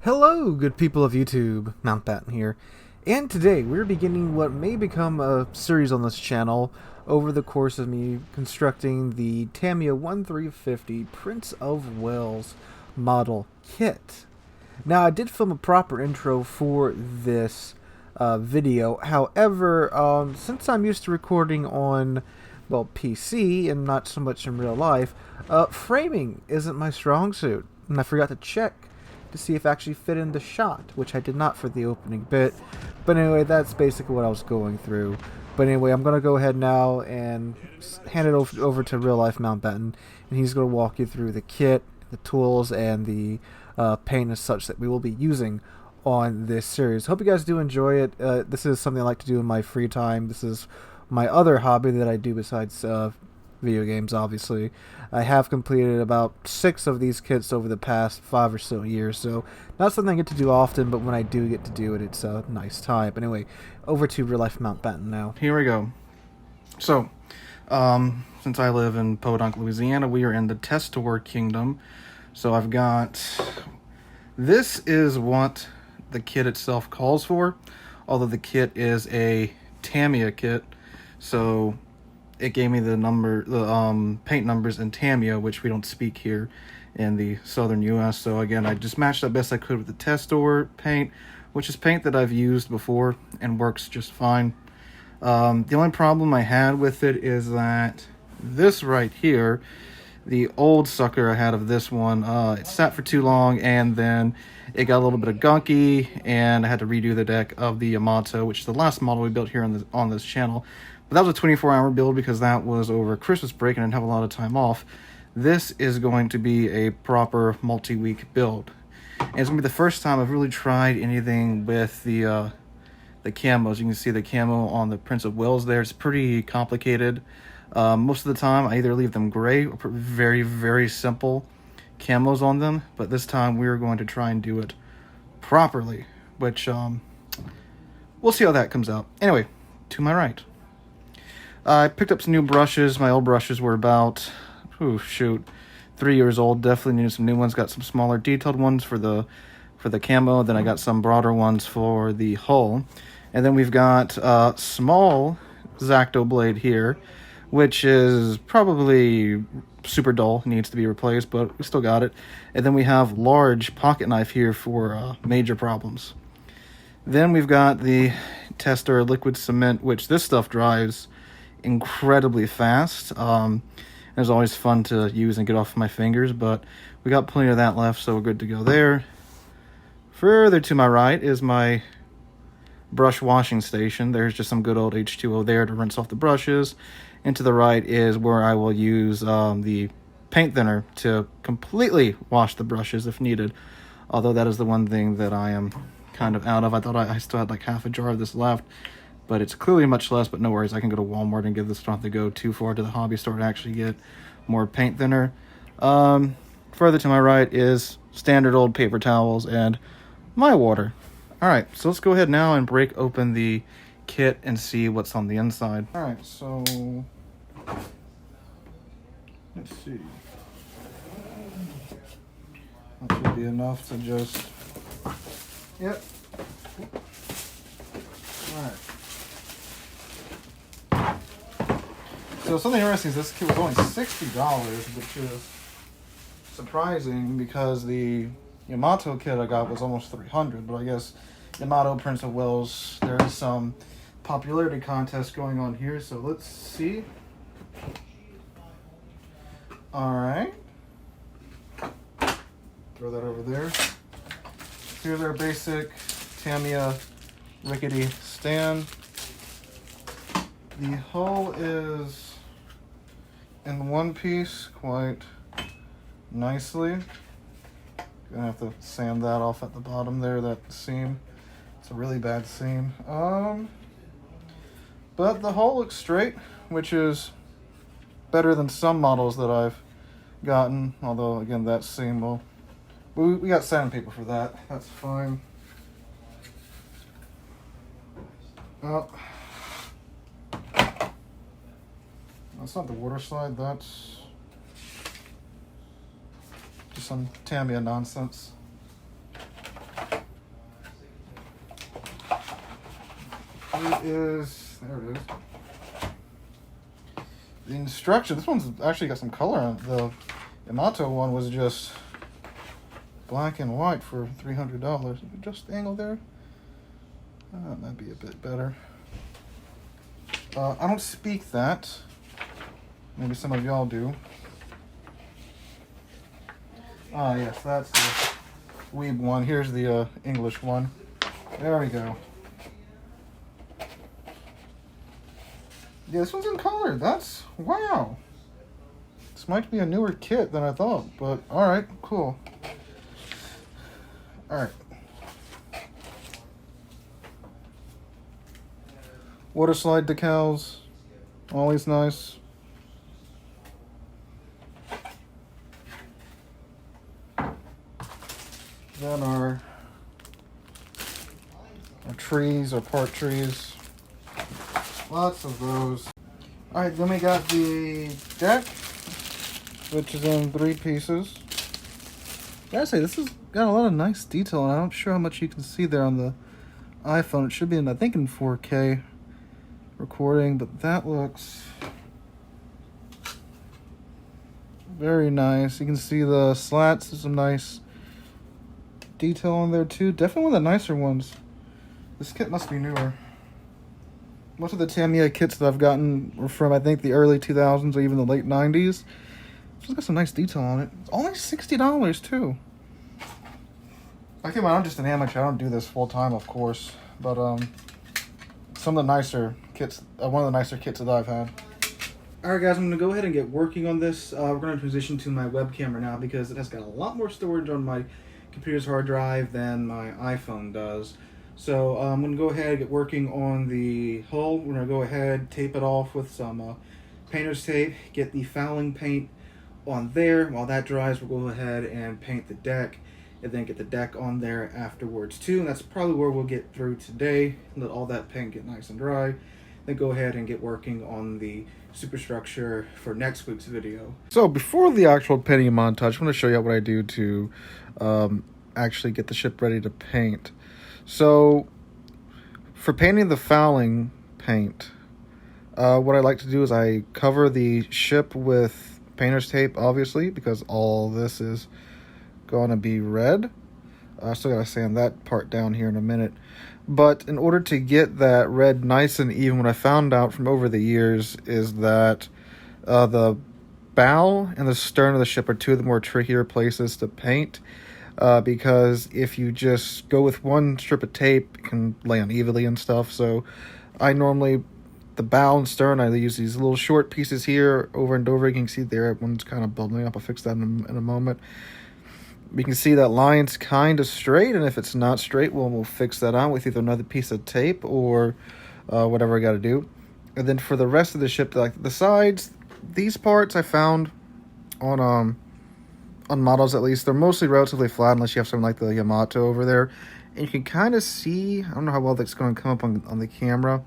Hello, good people of YouTube, Mountbatten here, and today we're beginning what may become a series on this channel over the course of me constructing the Tamiya 1350 Prince of Wales model kit. Now, I did film a proper intro for this video. However, since I'm used to recording on, well, PC and not so much in real life, framing isn't my strong suit, and I forgot to check to see if it actually fit in the shot, which I did not for the opening bit. But anyway, that's basically what I was going through. But anyway, I'm going to go ahead now and hand it over to Real Life Mountbatten, and he's going to walk you through the kit, the tools, and the paint and such that we will be using on this series. Hope you guys do enjoy it. This is something I like to do in my free time. This is my other hobby that I do besides video games, obviously. I have completed about 6 of these kits over the past 5 or so years, so not something I get to do often, but when I do get to do it, it's a nice time. But anyway, over to Real Life Mountbatten now. Here we go. So, since I live in Podunk, Louisiana, we are in the Testor Kingdom. So I've got... This is what the kit itself calls for, although the kit is a Tamiya kit, so it gave me the paint numbers in Tamiya, which we don't speak here in the southern U.S. So again, I just matched that best I could with the Testor paint, which is paint that I've used before and works just fine. The only problem I had with it is that this right here, the old sucker I had of this one, it sat for too long, and then it got a little bit of gunky, and I had to redo the deck of the Yamato, which is the last model we built here on this channel. But that was a 24-hour build because that was over Christmas break and I didn't have a lot of time off. This is going to be a proper multi-week build. And it's going to be the first time I've really tried anything with the camos. You can see the camo on the Prince of Wales there. It's pretty complicated. Most of the time I either leave them gray or put very, very simple camos on them. But this time we're going to try and do it properly, which we'll see how that comes out. Anyway, to my right. I picked up some new brushes. My old brushes were about, 3 years old. Definitely needed some new ones. Got some smaller detailed ones for the camo. Then I got some broader ones for the hull. And then we've got a small X-Acto blade here, which is probably super dull, needs to be replaced, but we still got it. And then we have large pocket knife here for major problems. Then we've got the Testor liquid cement, which this stuff dries incredibly fast. It's always fun to use and get off my fingers, but we got plenty of that left, so we're good to go there. Further to my right is my brush washing station. There's just some good old H2O there to rinse off the brushes. And to the right is where I will use the paint thinner to completely wash the brushes if needed. Although that is the one thing that I am kind of out of. I thought I still had like half a jar of this left, but it's clearly much less. But no worries, I can go to Walmart and give this. Don't have to go too far to the hobby store to actually get more paint thinner. Further to my right is standard old paper towels and my water. Alright, so let's go ahead now and break open the kit and see what's on the inside. Alright, so let's see. That should be enough to just... Yep. Alright. So something interesting is this kit was only $60, which is surprising because the Yamato kit I got was almost $300, but I guess Yamato Prince of Wales, there is some popularity contest going on here, so let's see. Alright. Throw that over there. Here's our basic Tamiya rickety stand. The hull is in one piece quite nicely. Gonna have to sand that off at the bottom there, that seam. It's a really bad seam. But the hull looks straight, which is better than some models that I've gotten. Although again, that seam, well, we got sandpaper for that. That's fine. Well, that's not the water slide. That's just some Tamiya nonsense. there it is. The instruction. This one's actually got some color on it. The Yamato one was just black and white for $300. Just the angle there. That might be a bit better. I don't speak that. Maybe some of y'all do. Ah, yes, that's the Weeb one. Here's the English one. There we go. Yeah, this one's in color. That's, wow. This might be a newer kit than I thought, but alright, cool. Alright. Water slide decals. Always nice. Then our trees, our park trees. Lots of those. Alright, then we got the deck, which is in 3 pieces. Gotta say, this has got a lot of nice detail, and I'm not sure how much you can see there on the iPhone. It should be in, I think, in 4K recording, but that looks very nice. You can see the slats. There's some nice detail on there too. Definitely one of the nicer ones. This kit must be newer. Most of the Tamiya kits that I've gotten were from, I think, the early 2000s or even the late 90s. It's got some nice detail on it. It's only $60 too. I'm just an amateur. I don't do this full time, of course, but some of the nicer kits, one of the nicer kits that I've had. Alright guys, I'm going to go ahead and get working on this. We're going to transition to my web camera now because it has got a lot more storage on my computer's hard drive than my iPhone does. So I'm going to go ahead and get working on the hull. We're going to go ahead, tape it off with some painter's tape, get the fouling paint on there. While that dries, we'll go ahead and paint the deck, and then get the deck on there afterwards too. And that's probably where we'll get through today. Let all that paint get nice and dry. Then go ahead and get working on the superstructure for next week's video. So before the actual painting montage, I want to show you what I do to actually get the ship ready to paint. So for painting the fouling paint, what I like to do is I cover the ship with painter's tape, obviously, because all this is going to be red. I still got to sand that part down here in a minute. But in order to get that red nice and even, what I found out from over the years is that the bow and the stern of the ship are two of the more trickier places to paint. Because if you just go with one strip of tape, it can lay unevenly and stuff. So I normally, the bow and stern, I use these little short pieces here over and over. You can see there, one's kind of bubbling up. I'll fix that in a moment. You can see that line's kind of straight, and if it's not straight, well, we'll fix that out with either another piece of tape or whatever I got to do. And then for the rest of the ship, like the sides, these parts I found on models, at least, they're mostly relatively flat unless you have something like the Yamato over there. And you can kind of see, I don't know how well that's going to come up on the camera.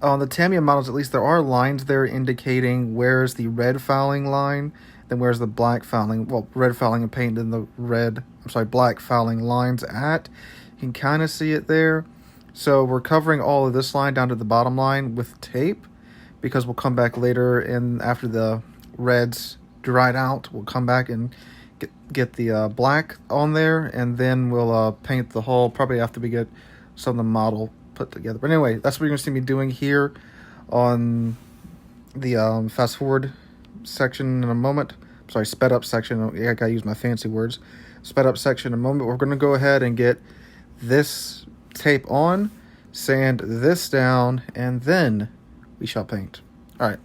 On the Tamiya models, at least, there are lines there indicating where's the red fouling line, then where's the black fouling, well, red fouling and paint, and the black fouling lines at. You can kind of see it there. So we're covering all of this line down to the bottom line with tape, because we'll come back later, and after the reds dried out, we'll come back and get the black on there, and then we'll paint the hull probably after we get some of the model put together. But anyway, that's what you're going to see me doing here on the fast forward section in a moment. Sorry, sped up section. I gotta use my fancy words. Sped up section in a moment. We're going to go ahead and get this tape on, sand this down, and then we shall paint. All right.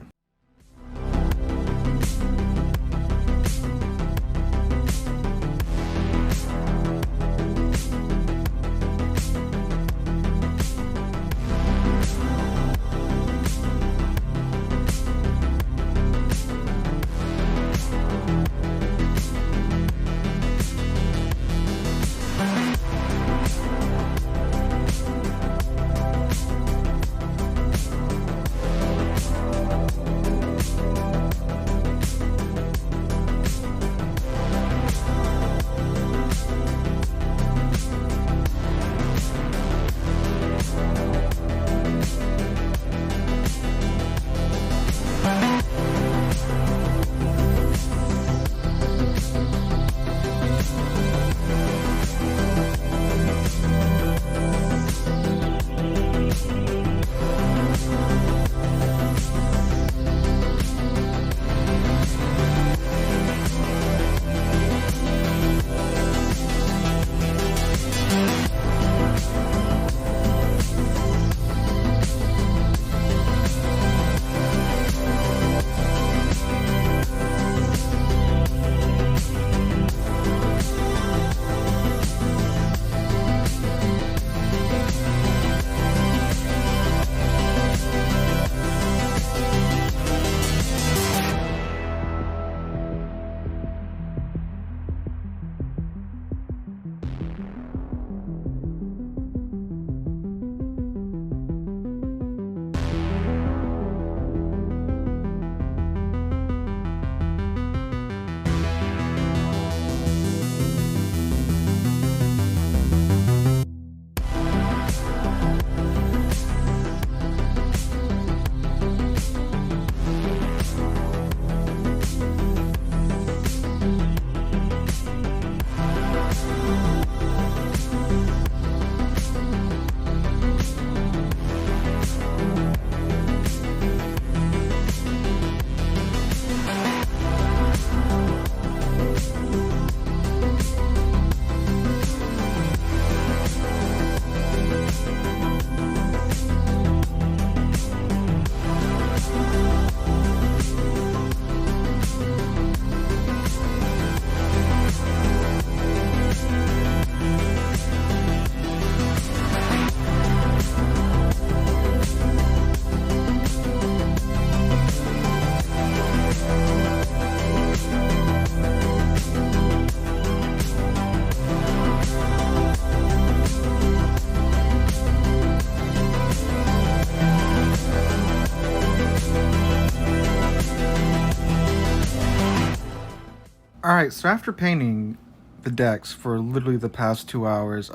Alright, so after painting the decks for literally the past 2 hours,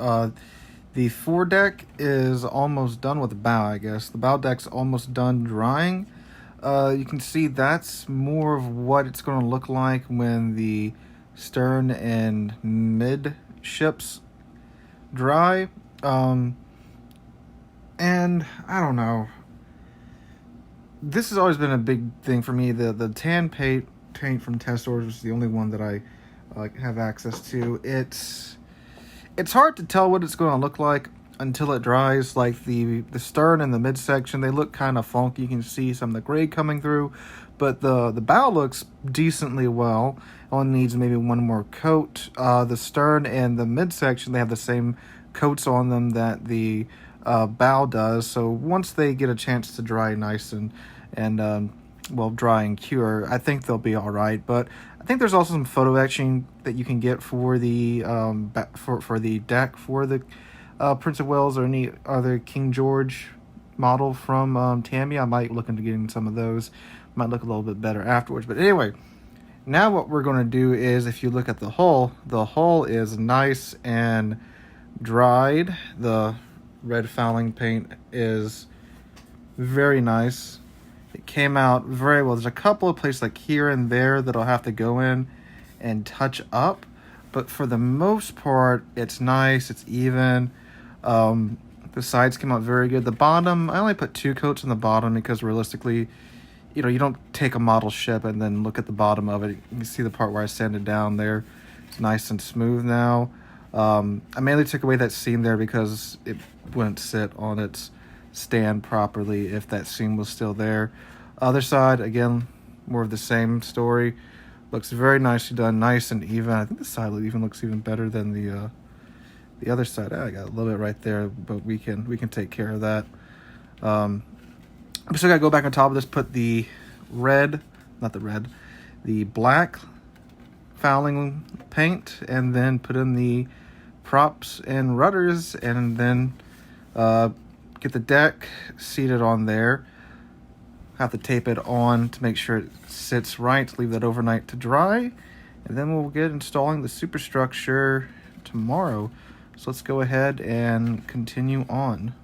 the foredeck is almost done with the bow, I guess. The bow deck's almost done drying. You can see that's more of what it's going to look like when the stern and midships dry. And I don't know. This has always been a big thing for me. The tan paint from test orders is the only one that I have access to. It's hard to tell what it's going to look like until it dries. Like the stern and the midsection, they look kind of funky. You can see some of the gray coming through, but the bow looks decently well. Only needs maybe one more coat. The stern and the midsection, they have the same coats on them that the bow does. So once they get a chance to dry nice and well, dry and cure, I think they'll be all right. But I think there's also some photo etching that you can get for the for the deck for the Prince of Wales or any other King George model from Tamiya. I might look into getting some of those. Might look a little bit better afterwards. But anyway, now what we're going to do is, if you look at the hull is nice and dried. The red fouling paint is very nice. It came out very well. There's a couple of places like here and there that I'll have to go in and touch up, but for the most part, it's nice. It's even. The sides came out very good. The bottom, I only put 2 coats on the bottom because realistically, you don't take a model ship and then look at the bottom of it. You can see the part where I sanded down there. It's nice and smooth now. I mainly took away that seam there because it wouldn't sit on its stand properly if that seam was still there. Other side, again, more of the same story. Looks very nicely done, nice and even. I think the side even looks even better than the other side. I got a little bit right there, but we can take care of that. I'm still gotta go back on top of this, put the black fouling paint, and then put in the props and rudders, and then get the deck seated on there. Have to tape it on to make sure it sits right. Leave that overnight to dry, and then we'll get installing the superstructure tomorrow. So let's go ahead and continue on.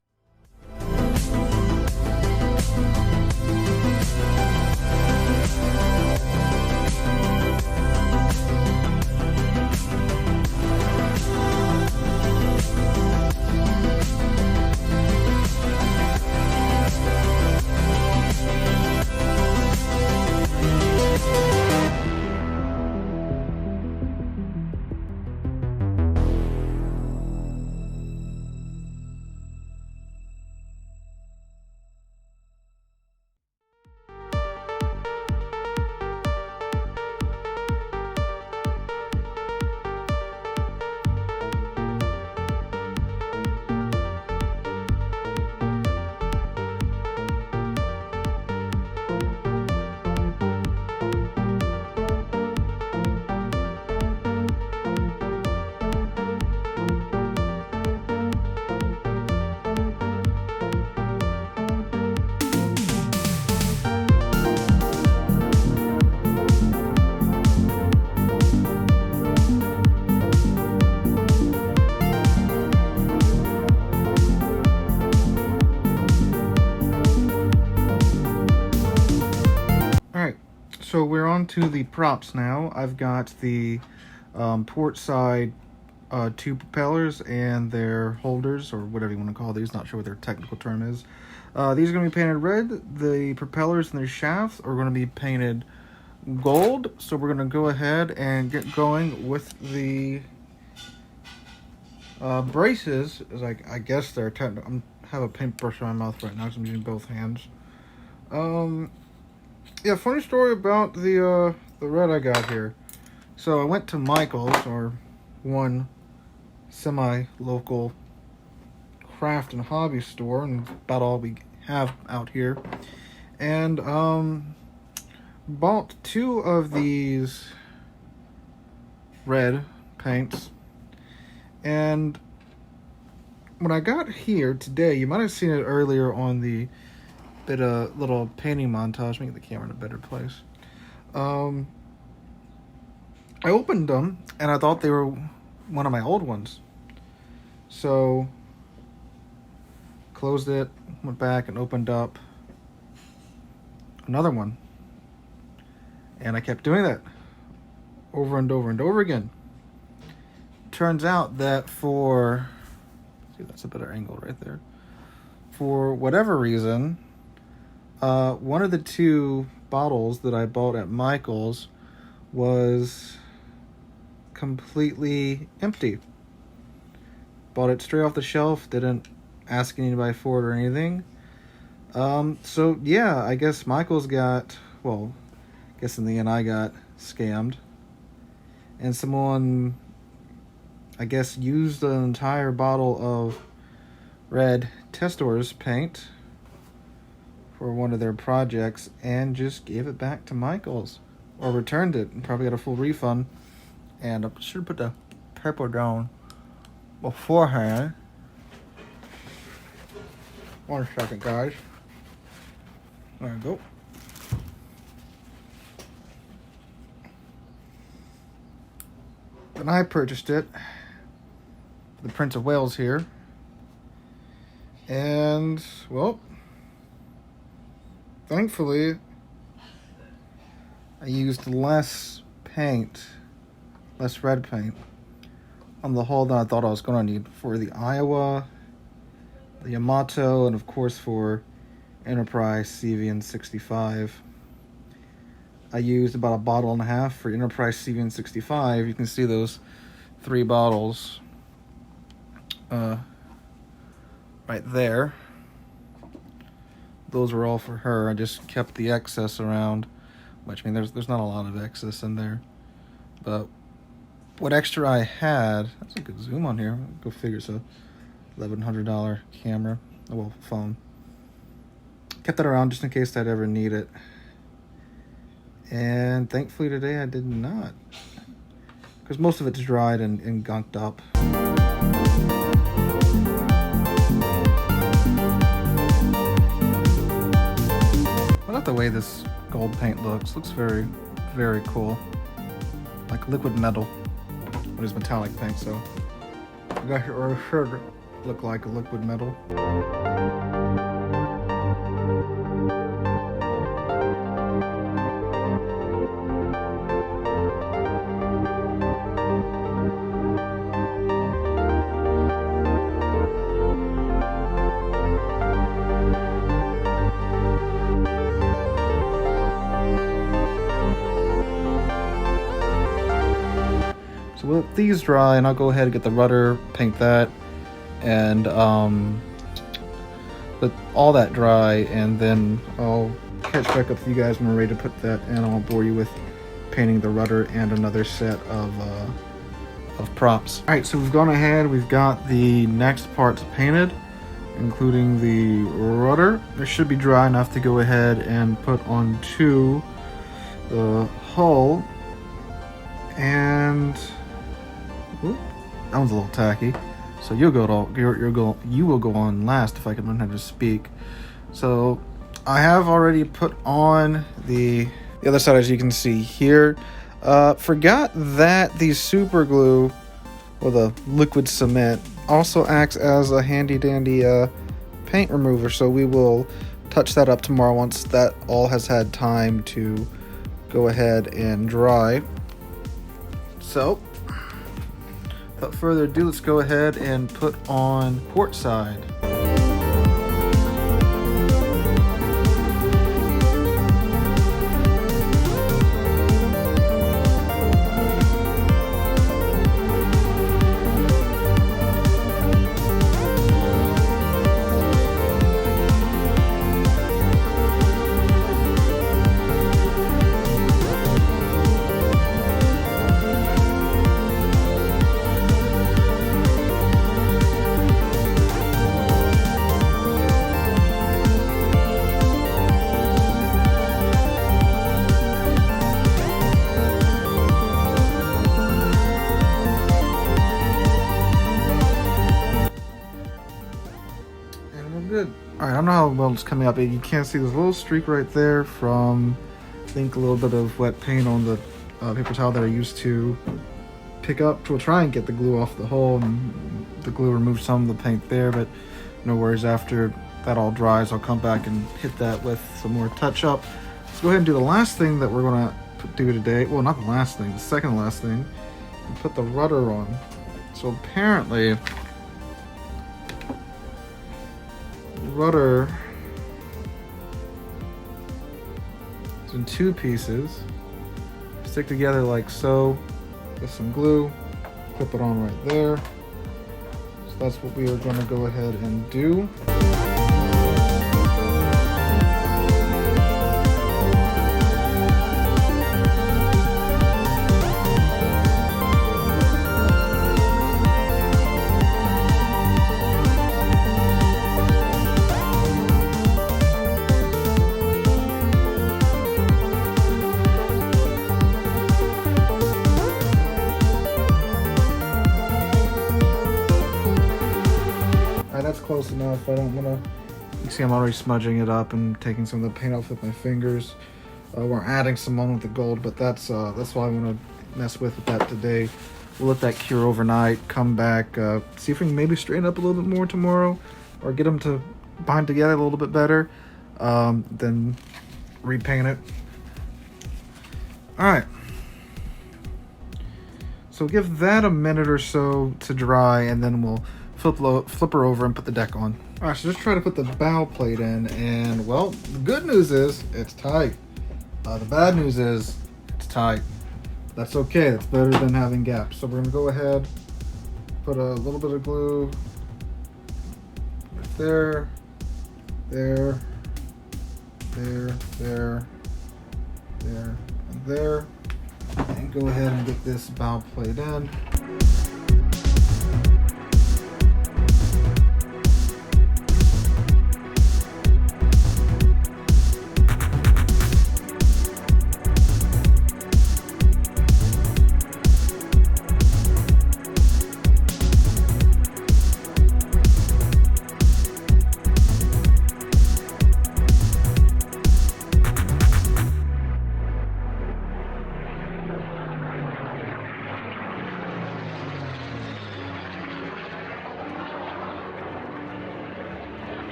So we're on to the props now. I've got the port side 2 propellers and their holders, or whatever you want to call these. Not sure what their technical term is. These are going to be painted red. The propellers and their shafts are going to be painted gold. So we're going to go ahead and get going with the braces. I guess they're technical. I have a paintbrush in my mouth right now because I'm using both hands. Yeah, funny story about the red I got here. So I went to Michael's, or one semi-local craft and hobby store, and about all we have out here, and bought 2 of these red paints. And when I got here today, you might have seen it earlier on the little painting montage. Make the camera in a better place. I opened them and I thought they were one of my old ones. So closed it, went back and opened up another one. And I kept doing that over and over and over again. Turns out that see, that's a better angle right there. For whatever reason, one of the two bottles that I bought at Michael's was completely empty. Bought it straight off the shelf, didn't ask anybody for it or anything. So yeah, I guess Michael's got, well, I guess in the end I got scammed. And someone, I guess, used an entire bottle of red Testors paint for one of their projects and just gave it back to Michael's. Or returned it and probably got a full refund. And I should have put the pepper down beforehand. 1 second, guys. There we go. And I purchased it for the Prince of Wales here. And, well, thankfully, I used less red paint on the hull than I thought I was going to need for the Iowa, the Yamato, and of course for Enterprise CVN 65. I used about 1.5 bottles for Enterprise CVN 65. You can see those 3 bottles right there. Those were all for her. I just kept the excess around, which, I mean, there's not a lot of excess in there, but what extra I had, that's a good zoom on here, go figure. It's a $1,100 camera, well, phone. Kept that around just in case I'd ever need it. And thankfully today I did not, because most of it's dried and gunked up. I like the way this gold paint looks very, very cool. Like liquid metal. It is metallic paint, so I got your shirt look like a liquid metal. So let these dry, and I'll go ahead and get the rudder, paint that, and let all that dry, and then I'll catch back up with you guys when we're ready to put that in. I won't bore you with painting the rudder and another set of props. All right, so we've gone ahead. We've got the next parts painted, including the rudder. It should be dry enough to go ahead and put onto the hull, and ooh, that one's a little tacky. So you will go on last if I can learn how to speak. So I have already put on the other side, as you can see here. Forgot that the super glue, or the liquid cement, also acts as a handy dandy paint remover. So we will touch that up tomorrow once that all has had time to go ahead and dry. So without further ado, let's go ahead and put on port side. Good. All right, I don't know how well it's coming up. You can't see this little streak right there from, I think, a little bit of wet paint on the paper towel that I used to pick up. We'll try and get the glue off the hole, and the glue removed some of the paint there, but no worries. After that all dries, I'll come back and hit that with some more touch up. Let's go ahead and do the last thing that we're gonna do today. Well, not the last thing, the second to last thing. And put the rudder on. So apparently, the rudder is in 2 pieces. Stick together like so with some glue. Clip it on right there. So that's what we are going to go ahead and do. That's close enough. I don't want to. You see, I'm already smudging it up and taking some of the paint off with my fingers. We're adding some on with the gold, but that's why I want to mess with that today. We'll let that cure overnight. Come back, see if we can maybe straighten up a little bit more tomorrow, or get them to bind together a little bit better. Then repaint it. All right. So give that a minute or so to dry, and then we'll flip her over and put the deck on. All right, so just try to put the bow plate in, and well, the good news is it's tight. The bad news is it's tight. That's okay. That's better than having gaps. So we're gonna go ahead, put a little bit of glue right there, there, there, there, there, and there, and go ahead and get this bow plate in.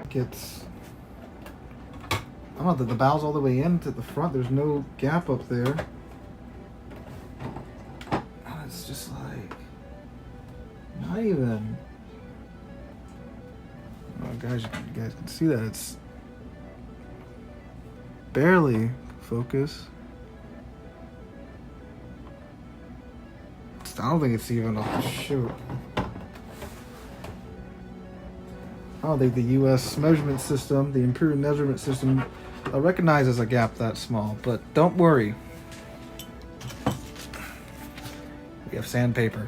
Gets, I don't know, that the bow's all the way into the front. There's no gap up there. Oh, it's just like not even. Oh, guys, you guys can see that it's barely focus. I don't think it's even a shoot. I don't think the U.S. measurement system, the imperial measurement system, recognizes a gap that small. But don't worry. We have sandpaper.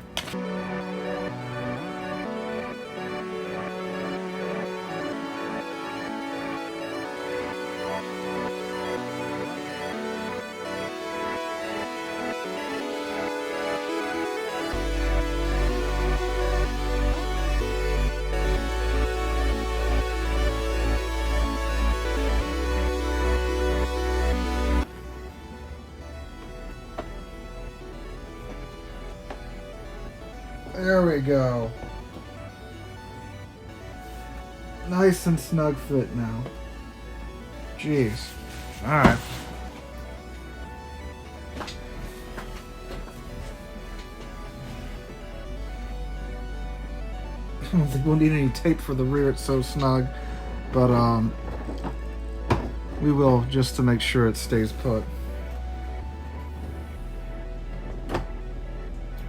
There we go. Nice and snug fit now. Jeez. Alright. I don't think we'll need any tape for the rear, it's so snug. But we will, just to make sure it stays put. I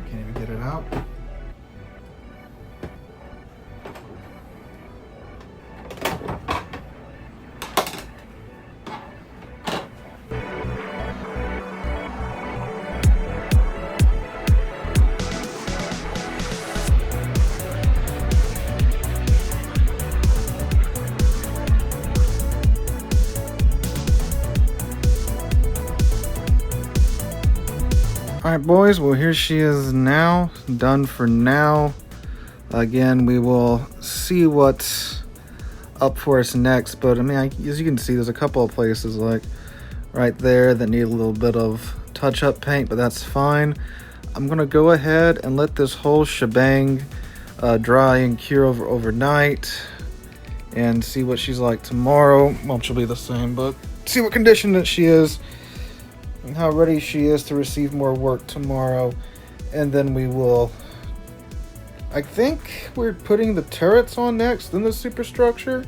can't even get it out. Alright boys, well here she is now, done for now. Again, we will see what's up for us next, but I mean, as you can see, there's a couple of places like right there that need a little bit of touch-up paint, but that's fine. I'm gonna go ahead and let this whole shebang dry and cure overnight and see what she's like tomorrow. Well, she'll be the same, but see what condition that she is and how ready she is to receive more work tomorrow. And then we will, I think we're putting the turrets on next, then the superstructure.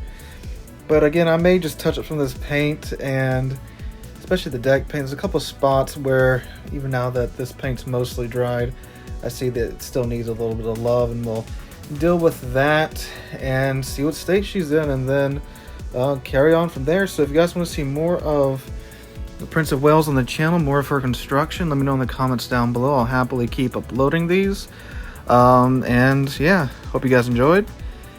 But again, I may just touch up some of this paint, and especially the deck paint. There's a couple spots where, even now that this paint's mostly dried, I see that it still needs a little bit of love, and we'll deal with that and see what state she's in, and then carry on from there. So if you guys want to see more of the Prince of Wales on the channel, more of her construction, let me know in the comments down below. I'll happily keep uploading these. And yeah, hope you guys enjoyed.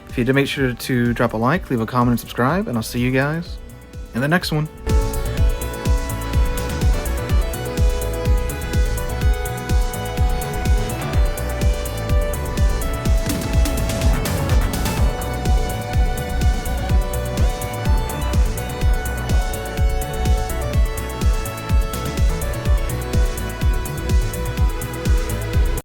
If you did, make sure to drop a like, leave a comment, and subscribe, and I'll see you guys in the next one.